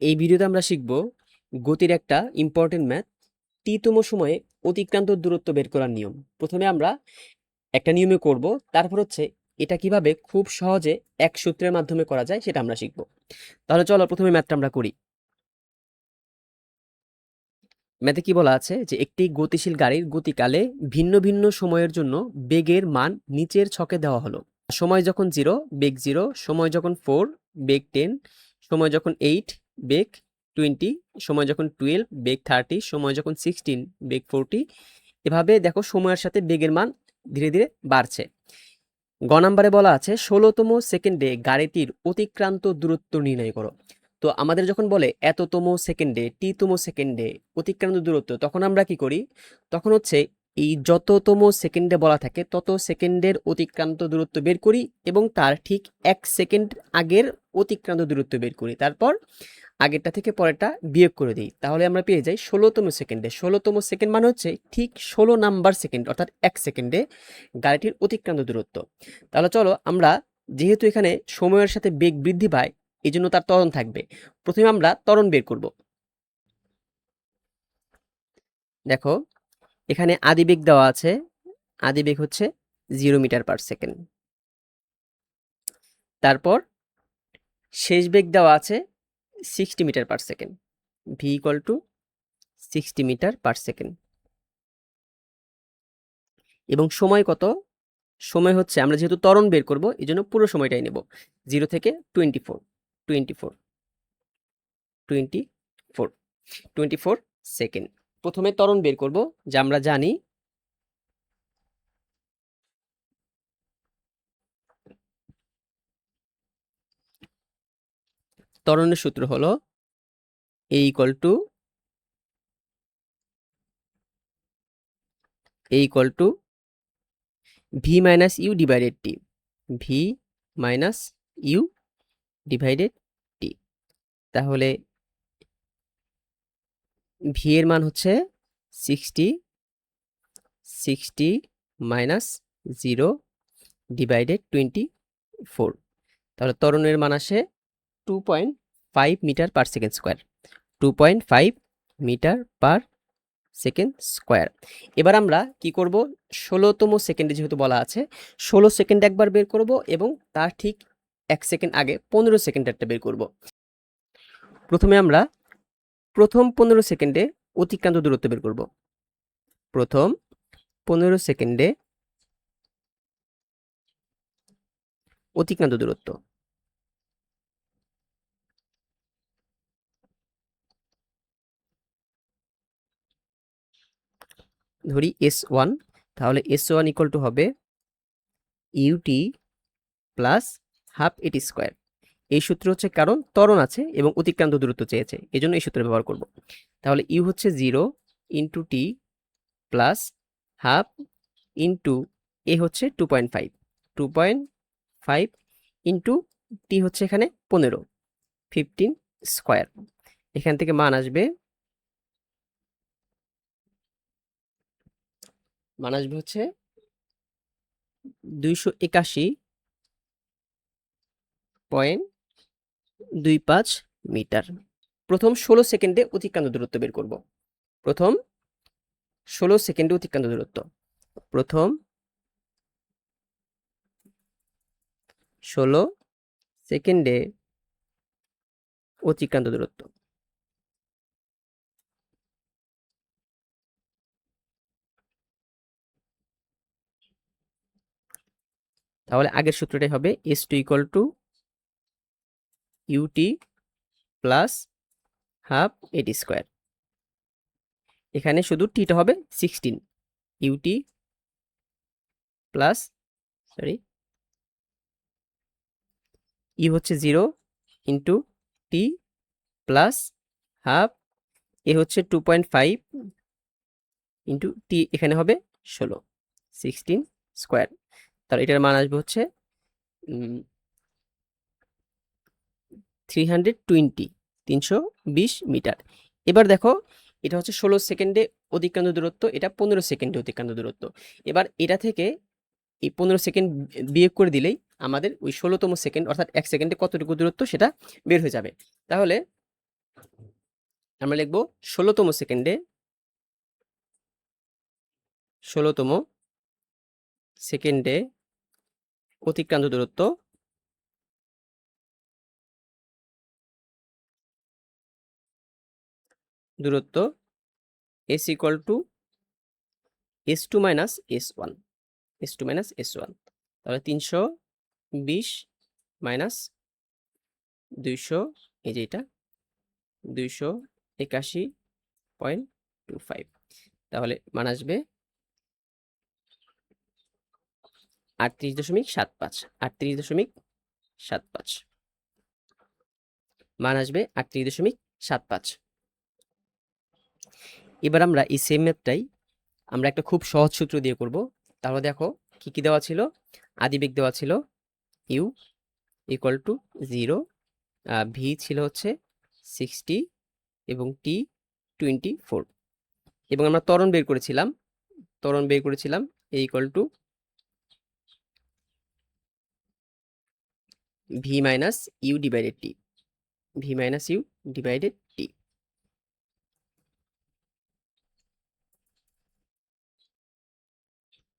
এই ভিডিওতে আমরা শিখব গতির একটা ইম্পর্টেন্ট ম্যাথ, টি-তম সময়ে অতিক্রান্ত দূরত্ব বের করার নিয়ম। প্রথমে আমরা একটা নিয়মে করব, তারপর হচ্ছে এটা কিভাবে খুব সহজে এক সূত্রের মাধ্যমে করা যায় সেটা আমরা শিখব। তাহলে চলো প্রথমে ম্যাথটা আমরা করি। ম্যাথে কি বলা আছে যে একটি গতিশীল গাড়ির গতিকালে ভিন্ন ভিন্ন সময়ের জন্য বেগের মান নিচের ছকে দেওয়া হলো। সময় যখন 0 বেগ 0, সময় যখন 4 বেগ 10, সময় যখন 8 বেগ 20, সময় যখন 12 বেগ 30, সময় যখন 16 বেগ 40। এভাবে দেখো সময়ের সাথে বেগের মান ধীরে ধীরে বাড়ছে। গ নাম্বারে বলা আছে 16তম সেকেন্ডে গাড়িটির অতিক্রান্ত দূরত্ব নির্ণয় করো। তো আমাদের যখন বলে এততম সেকেন্ডে, টি-তম সেকেন্ডে অতিক্রান্ত দূরত্ব, তখন আমরা কি করি? তখন হচ্ছে এই যততম সেকেন্ডে বলা থাকে তত সেকেন্ডের অতিক্রান্ত দূরত্ব বের করি এবং তার ঠিক 1 সেকেন্ড আগের অতিক্রান্ত দূরত্ব বের করি, তারপর আগেরটা থেকে পরেরটা বিয়োগ করে দিই। তাহলে আমরা পেয়ে যাই 16তম সেকেন্ডে। 16তম সেকেন্ড মানে হচ্ছে ঠিক 16 নাম্বার সেকেন্ড, অর্থাৎ 1 সেকেন্ডে গাড়িটির অতিক্রান্ত দূরত্ব। তাহলে চলো আমরা, যেহেতু এখানে সময়ের সাথে বেগ বৃদ্ধি পায় এই জন্য তার ত্বরণ থাকবে। প্রথমে আমরা ত্বরণ বের করব। দেখো এখানে আদিবেগ দেওয়া আছে, আদিবেগ হচ্ছে 0 মিটার পার সেকেন্ড। তারপর শেষ বেগ দেওয়া আছে 60 metre per second, V equal to 60 metre per second. এবং সময় কত? সময় হচ্ছে, আমরা যেহেতু ত্বরণ বের করব এই জন্য পুরো সময়টাই নেব, 0 থেকে 24 24 24 24 সেকেন্ড। প্রথমে ত্বরণ বের করব, যা আমরা জানি ত্বরণের সূত্র হলো A equal to V minus U divided T, V minus U divided T. তাহলে ভি এর মান হচ্ছে 60 মাইনাস 0 ডিভাইডেড 24। তাহলে ত্বরণের মান আসে 2.5 metre per second square, 2.5 metre per second square. এবার আমরা কি করব? 16তম সেকেন্ডে যেহেতু বলা আছে 16 সেকেন্ড একবার বের করব এবং তার ঠিক 1 সেকেন্ড আগে 15 সেকেন্ড একটা বের করব। প্রথমে আমরা প্রথম 15 সেকেন্ডে অতিক্রান্ত দূরত্ব বের করব। প্রথম 15 সেকেন্ডে অতিক্রান্ত দূরত্ব, ধরি S1। তাহলে S1 ইকুয়াল টু হবে UT plus half AT square. এই সূত্র হচ্ছে কারণ ত্বরণ আছে এবং অতিক্রান্ত দূরত্ব চেয়েছে, এই জন্য এই সূত্র ব্যবহার করব। তাহলে ইউ হচ্ছে 0 into T plus half into এ হচ্ছে 2.5 ইন্টু টি হচ্ছে এখানে 15 স্কোয়ার। এখান থেকে মান আসবে হচ্ছে 281.25 মিটার। প্রথম 16 সেকেন্ডে অতিক্রান্ত দূরত্ব বের করব। প্রথম 16 সেকেন্ডে অতিক্রান্ত দূরত্ব, প্রথম 16 সেকেন্ডে অতিক্রান্ত দূরত্ব। তাহলে আগের সূত্রটাই হবে S2 equal to UT plus half AT square. এখানে শুধু টিটা হবে 16, ইউটি প্লাস ইউ হচ্ছে 0 ইন্টু টি প্লাস হাফ, এ হচ্ছে 2.5 ইন্টু টি, এখানে হবে 16 স্কোয়ার। তাহলে এটার মান আসবে হচ্ছে 320 মিটার। এবার দেখো এটা হচ্ছে 16 সেকেন্ডে অতিক্রান্ত দূরত্ব, এটা 15 সেকেন্ডে অতিক্রান্ত দূরত্ব। এবার এটা থেকে এই 15 সেকেন্ড বিয়োগ করে দিলেই আমাদের ওই 16তম সেকেন্ড অর্থাৎ 1 সেকেন্ডে কতটুকু দূরত্ব সেটা বের হয়ে যাবে। তাহলে আমরা লিখব 16তম সেকেন্ডে 16তম সেকেন্ডে অতিক্রান্ত দূরত্ব s equal two s2 minus s1 s2 minus s1 তাহলে 320 মাইনাস 200 এই যে এটা 281.25 তাহলে মান আসবে 38.75 38.75 মান আসবে 38.75। এবার আমরা এই সেম ম্যাথটাই আমরা একটা খুব সহজ সূত্র দিয়ে করব। তাহলে দেখো কি কি দেওয়া ছিল, আদিবেগ দেওয়া ছিল ইউ ইকুয়াল টু 0, ভি ছিল হচ্ছে 60 এবং টি 24 এবং আমরা ত্বরণ বের করেছিলাম A equal to V minus U divided T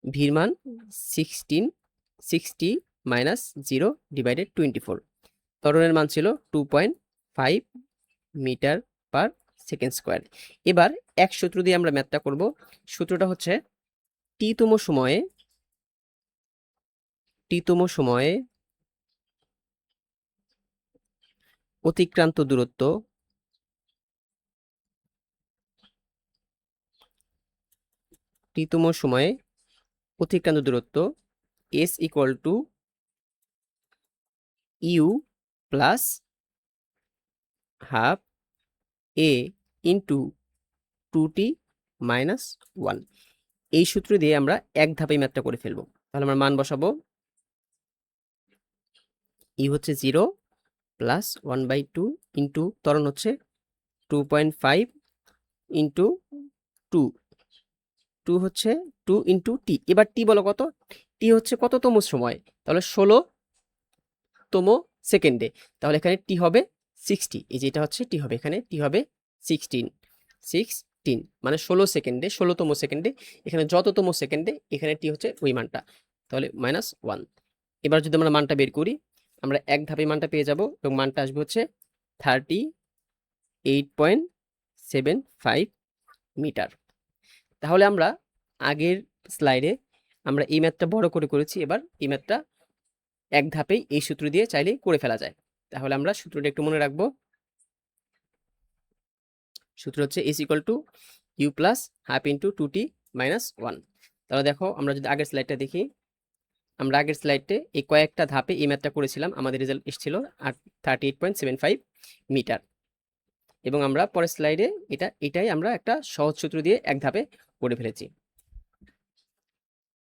ভির মান 60 মাইনাস 0 ডিভাইডেড 24, ত্বরণের মান ছিল 2.5 মিটার পার সেকেন্ড স্কোয়ার। এবার এক সূত্র দিয়ে আমরা ম্যাথটা করব। সূত্রটা হচ্ছে টিতম সময়ে অতিক্রান্ত দূরত্ব s equal to u plus half a into 2t minus 1। এই সূত্র দিয়ে আমরা এক ধাপে ম্যাথটা করে ফেলবো। তাহলে আমরা মান বসাবো, ই হচ্ছে 0 প্লাস 1/2 ইন্টু ত্বরণ হচ্ছে 2.5 ইন্টু 2 হচ্ছে 2 ইন্টু টি। এবার টি বলো কত, টি হচ্ছে কততম সময়, তাহলে 16তম সেকেন্ডে, তাহলে এখানে টি হবে 60, এই যে এটা হচ্ছে টি হবে, এখানে টি হবে 16 মানে 16 সেকেন্ডে, 16তম সেকেন্ডে, এখানে যততম সেকেন্ডে এখানে টি হচ্ছে ওই মানটা, তাহলে -1। এবার যদি আমরা মানটা বের করি, আমরা এক ধাপে মানটা পেয়ে যাব এবং মানটা আসবে হচ্ছে 38.75 মিটার। তাহলে আমরা আগের স্লাইডে আমরা এই ম্যাথটা বড় করে করেছি, এবার এই ম্যাথটা এক ধাপেই এই সূত্র দিয়ে চাইলে করে ফেলা যায়। তাহলে আমরা সূত্রটা একটু মনে রাখবো। সূত্র হচ্ছে s equal to u plus half into 2t minus 1। তাহলে দেখো আমরা যদি আগের স্লাইডটা দেখি, আমরা আগের স্লাইডে এই কয়েকটা ধাপে এই ম্যাথটা করেছিলাম, আমাদের রেজাল্ট এসেছিল 38.75 মিটার এবং আমরা পরের স্লাইডে এটাই আমরা একটা সহজ সূত্র দিয়ে এক ধাপে করে ফেলেছি।